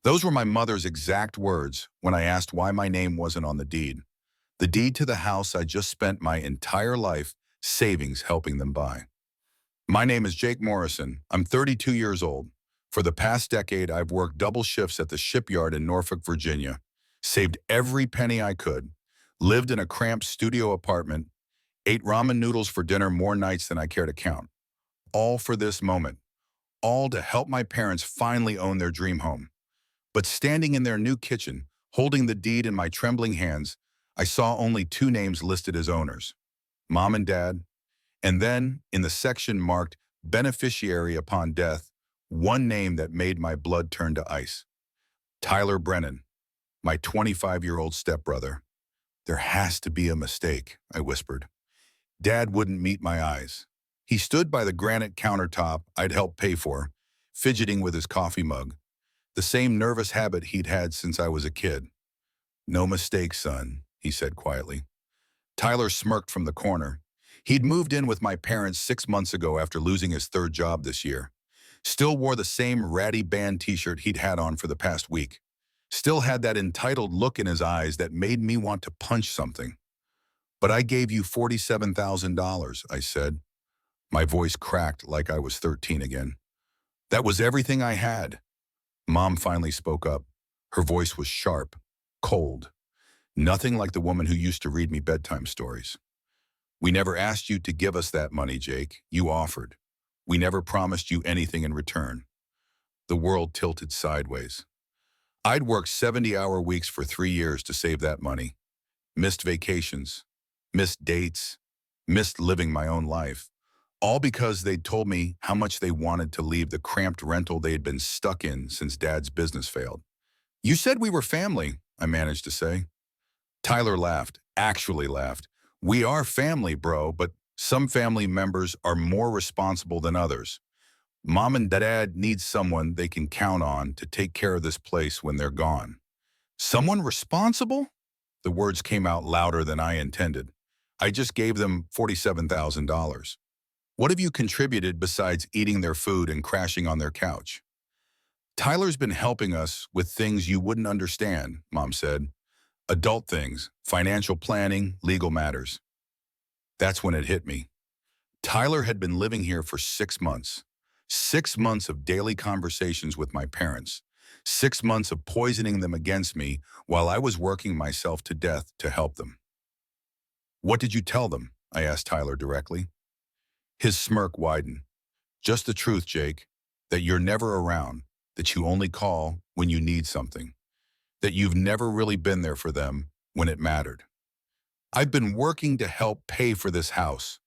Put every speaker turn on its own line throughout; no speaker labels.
Those were my mother's exact words when I asked why my name wasn't on the deed. The deed to the house I just spent my entire life savings helping them buy. My name is Jake Morrison. I'm 32 years old. For the past decade, I've worked double shifts at the shipyard in Norfolk, Virginia, saved every penny I could, lived in a cramped studio apartment, ate ramen noodles for dinner more nights than I care to count. All for this moment, all to help my parents finally own their dream home. But standing in their new kitchen, holding the deed in my trembling hands, I saw only two names listed as owners, Mom and Dad, and then, in the section marked beneficiary upon death, one name that made my blood turn to ice. Tyler Brennan, my 25-year-old stepbrother. There has to be a mistake, I whispered. Dad wouldn't meet my eyes. He stood by the granite countertop I'd helped pay for, fidgeting with his coffee mug, the same nervous habit he'd had since I was a kid. No mistake, son, he said quietly. Tyler smirked from the corner. He'd moved in with my parents 6 months ago after losing his third job this year. Still wore the same ratty band t-shirt he'd had on for the past week. Still had that entitled look in his eyes that made me want to punch something. But I gave you $47,000, I said. My voice cracked like I was 13 again. That was everything I had. Mom finally spoke up. Her voice was sharp, cold. Nothing like the woman who used to read me bedtime stories. We never asked you to give us that money, Jake. You offered. We never promised you anything in return. The world tilted sideways. I'd worked 70-hour weeks for 3 years to save that money. Missed vacations, missed dates, missed living my own life. All because they'd told me how much they wanted to leave the cramped rental they had been stuck in since Dad's business failed. You said we were family, I managed to say. Tyler laughed, actually laughed. We are family, bro, but some family members are more responsible than others. Mom and Dad need someone they can count on to take care of this place when they're gone. Someone responsible? The words came out louder than I intended. I just gave them $47,000. What have you contributed besides eating their food and crashing on their couch? Tyler's been helping us with things you wouldn't understand, Mom said. Adult things, financial planning, legal matters. That's when it hit me. Tyler had been living here for 6 months. 6 months of daily conversations with my parents. 6 months of poisoning them against me while I was working myself to death to help them. What did you tell them? I asked Tyler directly. His smirk widened. Just the truth, Jake. That you're never around. That you only call when you need something. That you've never really been there for them when it mattered. I've been working to help pay for this house.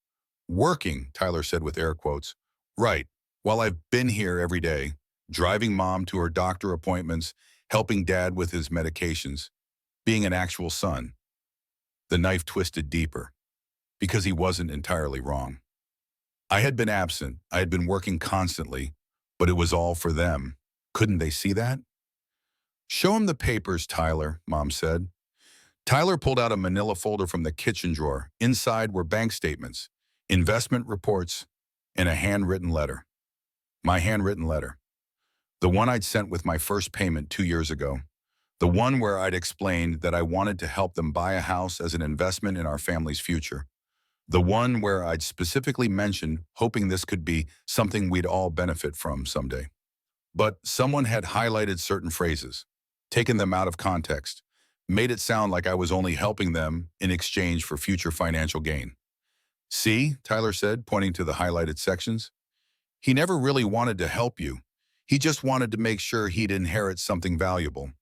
Working, Tyler said with air quotes. Right, while I've been here every day, driving Mom to her doctor appointments, helping Dad with his medications, being an actual son. The knife twisted deeper, because he wasn't entirely wrong. I had been absent, I had been working constantly, but it was all for them. Couldn't they see that? Show him the papers, Tyler, Mom said. Tyler pulled out a manila folder from the kitchen drawer. Inside were bank statements, investment reports, and a handwritten letter. My handwritten letter. The one I'd sent with my first payment 2 years ago. The one where I'd explained that I wanted to help them buy a house as an investment in our family's future. The one where I'd specifically mentioned hoping this could be something we'd all benefit from someday. But someone had highlighted certain phrases, taken them out of context, made it sound like I was only helping them in exchange for future financial gain. See, Tyler said, pointing to the highlighted sections. He never really wanted to help you. He just wanted to make sure he'd inherit something valuable.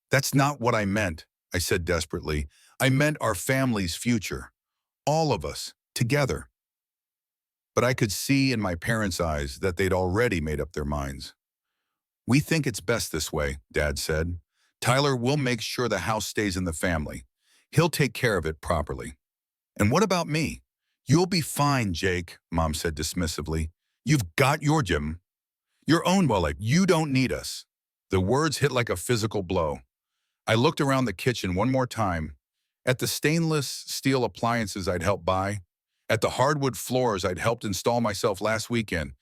That's not what I meant, I said desperately. I meant our family's future. All of us, together. But I could see in my parents' eyes that they'd already made up their minds. We think it's best this way, Dad said. Tyler will make sure the house stays in the family. He'll take care of it properly. And what about me? You'll be fine, Jake, Mom said dismissively. You've got your gym. Your own wallet. You don't need us. The words hit like a physical blow. I looked around the kitchen one more time, at the stainless steel appliances I'd helped buy, at the hardwood floors I'd helped install myself last weekend,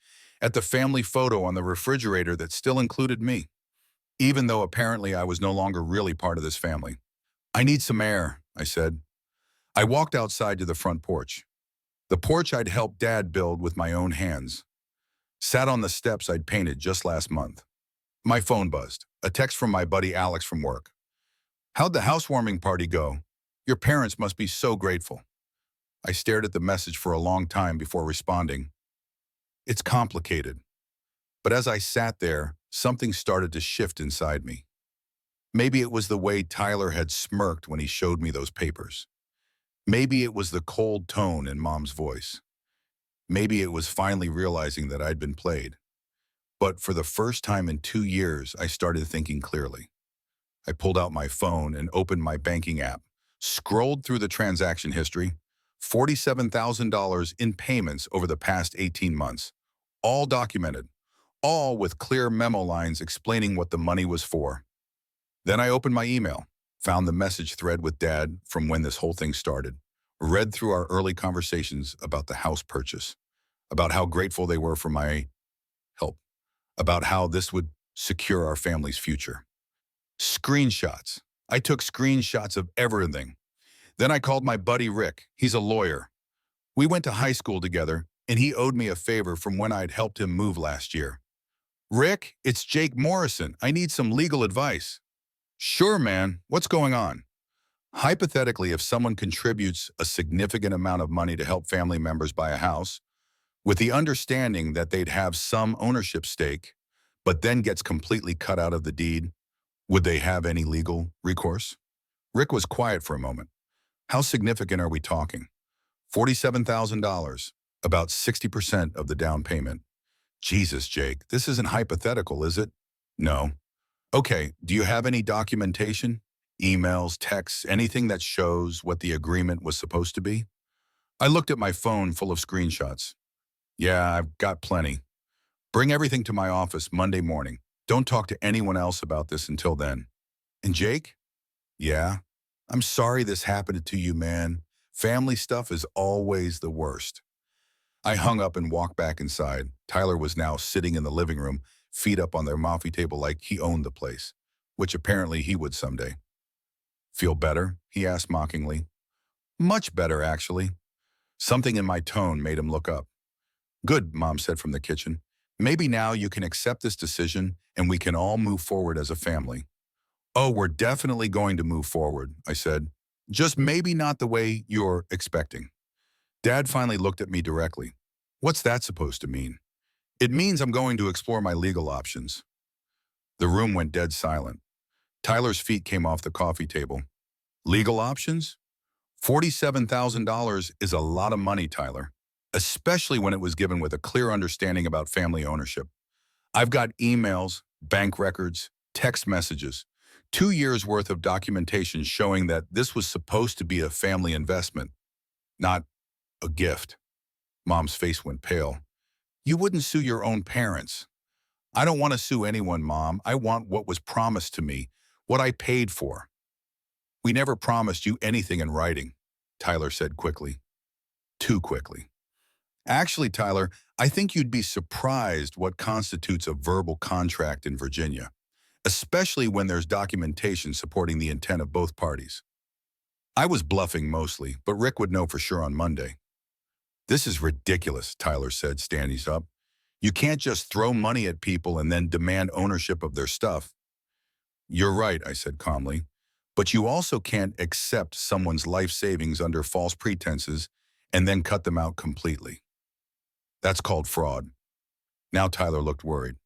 at the family photo on the refrigerator that still included me. even though apparently I was no longer really part of this family. I need some air, I said. I walked outside to the front porch. The porch I'd helped Dad build with my own hands. Sat on the steps I'd painted just last month. My phone buzzed. A text from my buddy Alex from work. How'd the housewarming party go? Your parents must be so grateful. I stared at the message for a long time before responding. It's complicated. But as I sat there, something started to shift inside me. Maybe it was the way Tyler had smirked when he showed me those papers. Maybe it was the cold tone in Mom's voice. Maybe it was finally realizing that I'd been played. But for the first time in 2 years, I started thinking clearly. I pulled out my phone and opened my banking app, scrolled through the transaction history, $47,000 in payments over the past 18 months, all documented, all with clear memo lines explaining what the money was for. Then I opened my email, found the message thread with Dad from when this whole thing started, read through our early conversations about the house purchase, about how grateful they were for my help, about how this would secure our family's future. Screenshots. I took screenshots of everything. Then I called my buddy Rick. He's a lawyer. We went to high school together, and he owed me a favor from when I'd helped him move last year. Rick, it's Jake Morrison. I need some legal advice. Sure, man. What's going on? Hypothetically, if someone contributes a significant amount of money to help family members buy a house, with the understanding that they'd have some ownership stake, but then gets completely cut out of the deed, would they have any legal recourse? Rick was quiet for a moment. How significant are we talking? $47,000, about 60% of the down payment. Jesus, Jake, this isn't hypothetical, is it? No. Okay, do you have any documentation? Emails, texts, anything that shows what the agreement was supposed to be? I looked at my phone full of screenshots. Yeah, I've got plenty. Bring everything to my office Monday morning. Don't talk to anyone else about this until then. And Jake? Yeah. I'm sorry this happened to you, man. Family stuff is always the worst. I hung up and walked back inside. Tyler was now sitting in the living room, feet up on their coffee table like he owned the place, which apparently he would someday. Feel better? He asked mockingly. Much better, actually. Something in my tone made him look up. Good, Mom said from the kitchen. Maybe now you can accept this decision and we can all move forward as a family. Oh, we're definitely going to move forward, I said. Just maybe not the way you're expecting. Dad finally looked at me directly. What's that supposed to mean? It means I'm going to explore my legal options. The room went dead silent. Tyler's feet came off the coffee table. Legal options? $47,000 is a lot of money, Tyler, especially when it was given with a clear understanding about family ownership. I've got emails, bank records, text messages, 2 years' worth of documentation showing that this was supposed to be a family investment, not a gift. Mom's face went pale. You wouldn't sue your own parents. I don't want to sue anyone, Mom. I want what was promised to me, what I paid for. We never promised you anything in writing, Tyler said quickly. Too quickly. Actually, Tyler, I think you'd be surprised what constitutes a verbal contract in Virginia, especially when there's documentation supporting the intent of both parties. I was bluffing mostly, but Rick would know for sure on Monday. This is ridiculous, Tyler said, standing up. You can't just throw money at people and then demand ownership of their stuff. You're right, I said calmly, but you also can't accept someone's life savings under false pretenses and then cut them out completely. That's called fraud. Now Tyler looked worried.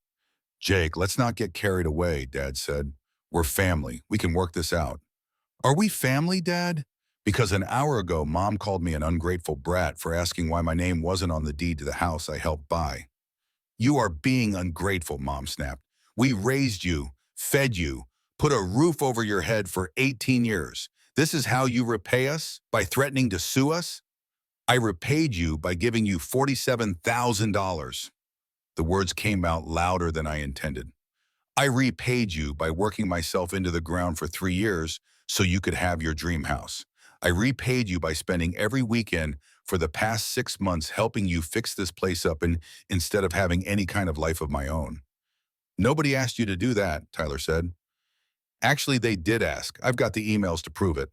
Jake, let's not get carried away, Dad said. We're family. We can work this out. Are we family, Dad? Because an hour ago, Mom called me an ungrateful brat for asking why my name wasn't on the deed to the house I helped buy. You are being ungrateful, Mom snapped. We raised you, fed you, put a roof over your head for 18 years. This is how you repay us? By threatening to sue us? I repaid you by giving you $47,000. The words came out louder than I intended. I repaid you by working myself into the ground for 3 years so you could have your dream house. I repaid you by spending every weekend for the past 6 months helping you fix this place up and instead of having any kind of life of my own. Nobody asked you to do that, Tyler said. Actually, they did ask. I've got the emails to prove it.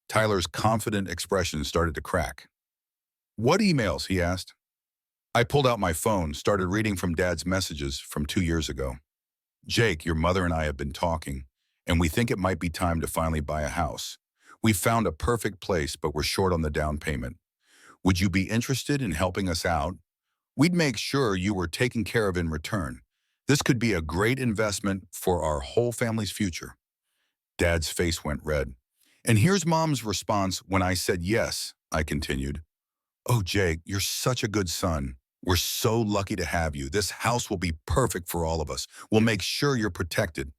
Tyler's confident expression started to crack. What emails? He asked. I pulled out my phone, started reading from Dad's messages from 2 years ago. Jake, your mother and I have been talking, and we think it might be time to finally buy a house. We found a perfect place, but we're short on the down payment. Would you be interested in helping us out? We'd make sure you were taken care of in return. This could be a great investment for our whole family's future. Dad's face went red. And here's Mom's response when I said yes, I continued. Oh, Jake, you're such a good son. We're so lucky to have you. This house will be perfect for all of us. We'll make sure you're protected.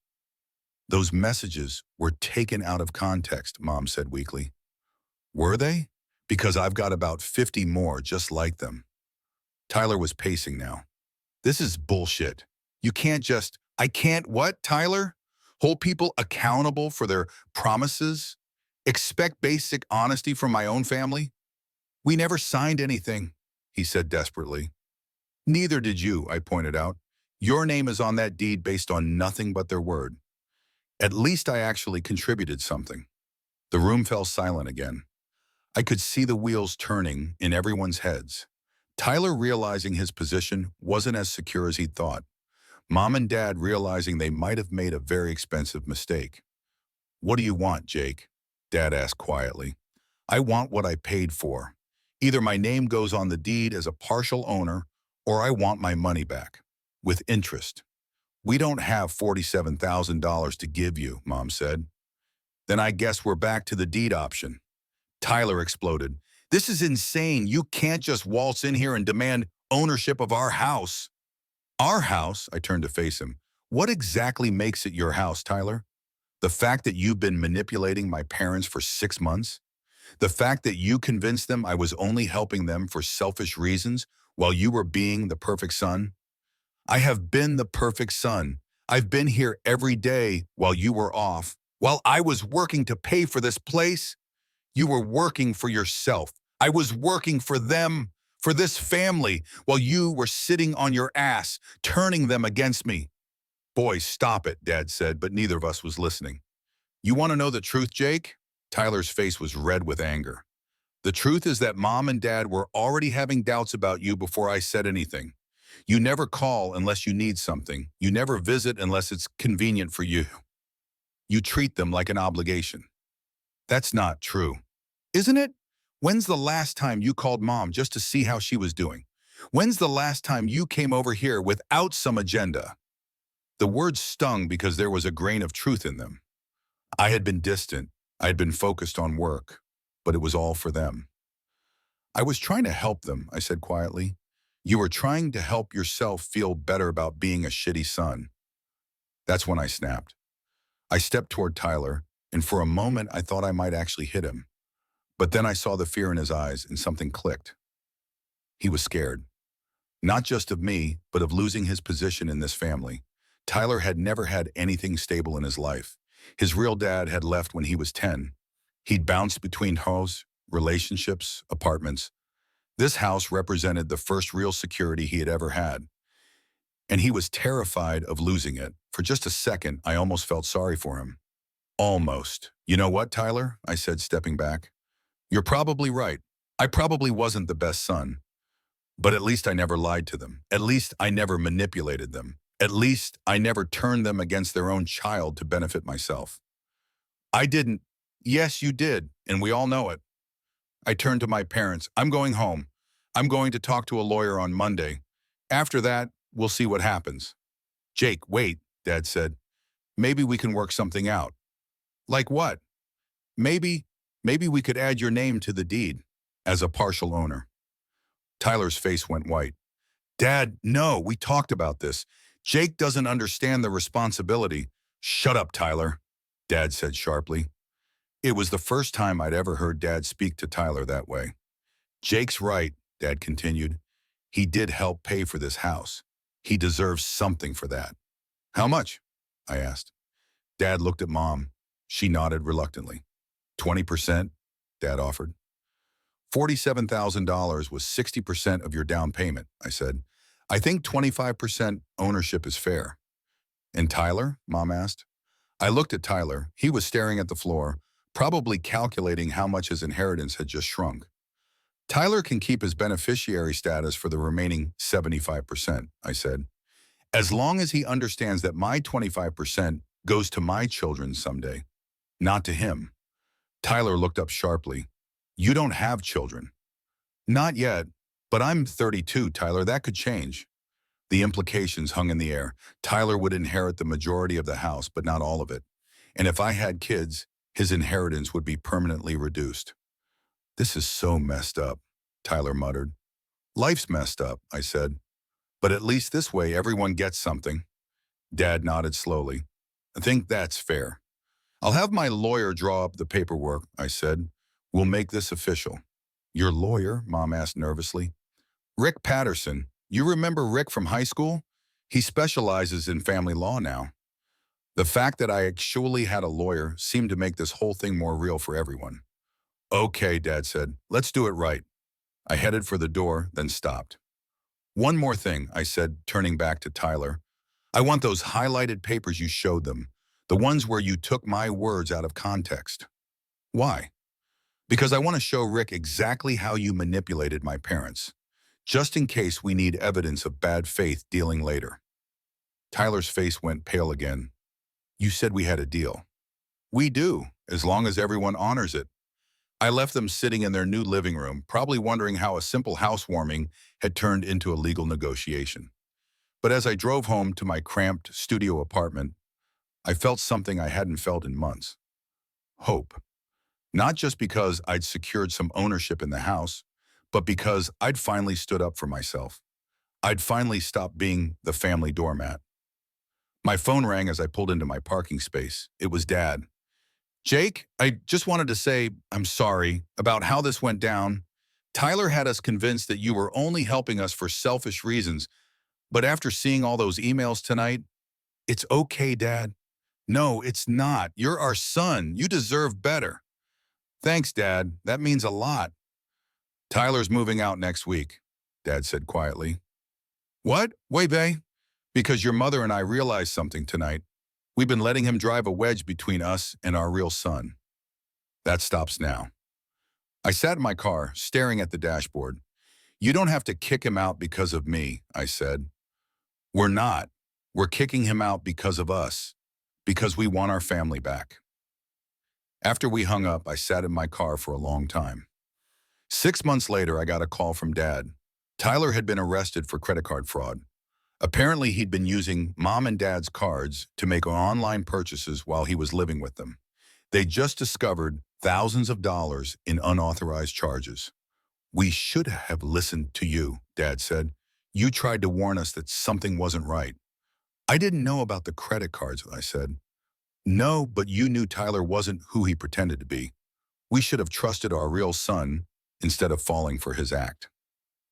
Those messages were taken out of context, Mom said weakly. Were they? Because I've got about 50 more just like them. Tyler was pacing now. This is bullshit. You can't just, I can't what, Tyler? Hold people accountable for their promises? Expect basic honesty from my own family? We never signed anything, he said desperately. Neither did you, I pointed out. Your name is on that deed based on nothing but their word. At least I actually contributed something. The room fell silent again. I could see the wheels turning in everyone's heads. Tyler realizing his position wasn't as secure as he'd thought. Mom and Dad realizing they might have made a very expensive mistake. What do you want, Jake? Dad asked quietly. I want what I paid for. Either my name goes on the deed as a partial owner, or I want my money back, with interest. We don't have $47,000 to give you, Mom said. Then I guess we're back to the deed option. Tyler exploded. This is insane. You can't just waltz in here and demand ownership of our house. Our house? I turned to face him. What exactly makes it your house, Tyler? The fact that you've been manipulating my parents for 6 months? The fact that you convinced them I was only helping them for selfish reasons while you were being the perfect son? I have been the perfect son. I've been here every day while you were off. While I was working to pay for this place, you were working for yourself. I was working for them, for this family, while you were sitting on your ass, turning them against me. Boy, stop it, Dad said, but neither of us was listening. You want to know the truth, Jake? Tyler's face was red with anger. The truth is that Mom and Dad were already having doubts about you before I said anything. You never call unless you need something. You never visit unless it's convenient for you. You treat them like an obligation. That's not true. Isn't it? When's the last time you called Mom just to see how she was doing? When's the last time you came over here without some agenda? The words stung because there was a grain of truth in them. I had been distant. I had been focused on work, but it was all for them. I was trying to help them, I said quietly. You were trying to help yourself feel better about being a shitty son. That's when I snapped. I stepped toward Tyler, and for a moment I thought I might actually hit him. But then I saw the fear in his eyes and something clicked. He was scared. Not just of me, but of losing his position in this family. Tyler had never had anything stable in his life. His real dad had left when he was 10. He'd bounced between homes, relationships, apartments. This house represented the first real security he had ever had. And he was terrified of losing it. For just a second, I almost felt sorry for him. Almost. You know what, Tyler? I said, stepping back. You're probably right. I probably wasn't the best son. But at least I never lied to them. At least I never manipulated them. At least I never turned them against their own child to benefit myself. I didn't. Yes, you did, and we all know it. I turned to my parents. I'm going home. I'm going to talk to a lawyer on Monday. After that, we'll see what happens. Jake, wait, Dad said. Maybe we can work something out. Like what? Maybe we could add your name to the deed as a partial owner. Tyler's face went white. Dad, no, we talked about this. Jake doesn't understand the responsibility. Shut up, Tyler, Dad said sharply. It was the first time I'd ever heard Dad speak to Tyler that way. Jake's right, Dad continued. He did help pay for this house. He deserves something for that. How much? I asked. Dad looked at Mom. She nodded reluctantly. 20%, Dad offered. $47,000 was 60% of your down payment, I said. I think 25% ownership is fair. And Tyler? Mom asked. I looked at Tyler. He was staring at the floor, probably calculating how much his inheritance had just shrunk. Tyler can keep his beneficiary status for the remaining 75%, I said, as long as he understands that my 25% goes to my children someday, not to him. Tyler looked up sharply. You don't have children. Not yet, but I'm 32, Tyler. That could change. The implications hung in the air. Tyler would inherit the majority of the house, but not all of it. And if I had kids, his inheritance would be permanently reduced. This is so messed up, Tyler muttered. Life's messed up, I said. But at least this way everyone gets something. Dad nodded slowly. I think that's fair. I'll have my lawyer draw up the paperwork, I said. We'll make this official. Your lawyer? Mom asked nervously. Rick Patterson. You remember Rick from high school? He specializes in family law now. The fact that I actually had a lawyer seemed to make this whole thing more real for everyone. Okay, Dad said. Let's do it right. I headed for the door, then stopped. One more thing, I said, turning back to Tyler. I want those highlighted papers you showed them, the ones where you took my words out of context. Why? Because I want to show Rick exactly how you manipulated my parents, just in case we need evidence of bad faith dealing later. Tyler's face went pale again. You said we had a deal. We do, as long as everyone honors it. I left them sitting in their new living room, probably wondering how a simple housewarming had turned into a legal negotiation. But as I drove home to my cramped studio apartment, I felt something I hadn't felt in months. Hope. Not just because I'd secured some ownership in the house, but because I'd finally stood up for myself. I'd finally stopped being the family doormat. My phone rang as I pulled into my parking space. It was Dad. Jake, I just wanted to say I'm sorry about how this went down. Tyler had us convinced that you were only helping us for selfish reasons, but after seeing all those emails tonight, it's okay, Dad. No, it's not. You're our son. You deserve better. Thanks, Dad. That means a lot. Tyler's moving out next week, Dad said quietly. What? Way, Bay? Because your mother and I realized something tonight. We've been letting him drive a wedge between us and our real son. That stops now. I sat in my car, staring at the dashboard. You don't have to kick him out because of me, I said. We're not. We're kicking him out because of us, because we want our family back. After we hung up, I sat in my car for a long time. 6 months later, I got a call from Dad. Tyler had been arrested for credit card fraud. Apparently, he'd been using Mom and Dad's cards to make online purchases while he was living with them. They just discovered thousands of dollars in unauthorized charges. We should have listened to you, Dad said. You tried to warn us that something wasn't right. I didn't know about the credit cards, I said. No, but you knew Tyler wasn't who he pretended to be. We should have trusted our real son instead of falling for his act.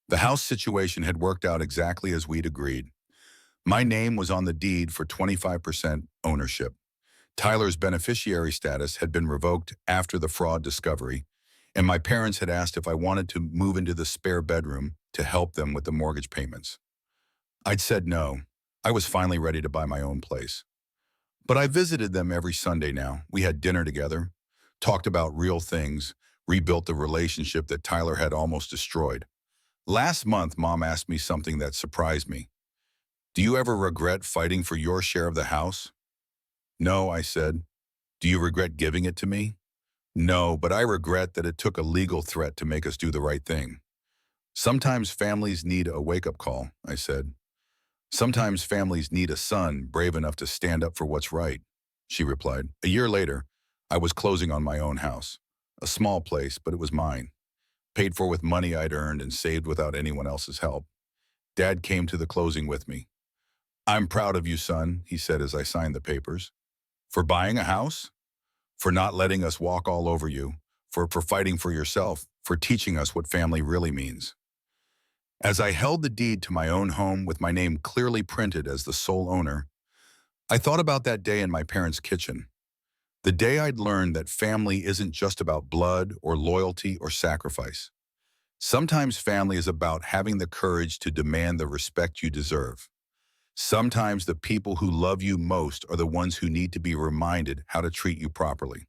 The house situation had worked out exactly as we'd agreed. My name was on the deed for 25% ownership. Tyler's beneficiary status had been revoked after the fraud discovery, and my parents had asked if I wanted to move into the spare bedroom to help them with the mortgage payments. I'd said no. I was finally ready to buy my own place. But I visited them every Sunday now. We had dinner together, talked about real things, rebuilt the relationship that Tyler had almost destroyed. Last month, Mom asked me something that surprised me. Do you ever regret fighting for your share of the house? No, I said. Do you regret giving it to me? No, but I regret that it took a legal threat to make us do the right thing. Sometimes families need a wake-up call, I said. Sometimes families need a son brave enough to stand up for what's right, she replied. A year later, I was closing on my own house. A small place, but it was mine. Paid for with money I'd earned and saved without anyone else's help. Dad came to the closing with me. I'm proud of you, son, he said as I signed the papers. For buying a house? For not letting us walk all over you. For fighting for yourself. For teaching us what family really means. As I held the deed to my own home with my name clearly printed as the sole owner, I thought about that day in my parents' kitchen. The day I'd learned that family isn't just about blood or loyalty or sacrifice. Sometimes family is about having the courage to demand the respect you deserve. Sometimes the people who love you most are the ones who need to be reminded how to treat you properly.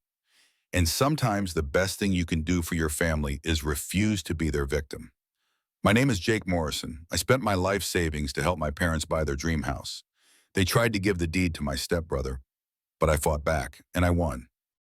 And sometimes the best thing you can do for your family is refuse to be their victim. My name is Jake Morrison. I spent my life savings to help my parents buy their dream house. They tried to give the deed to my stepbrother, but I fought back, and I won.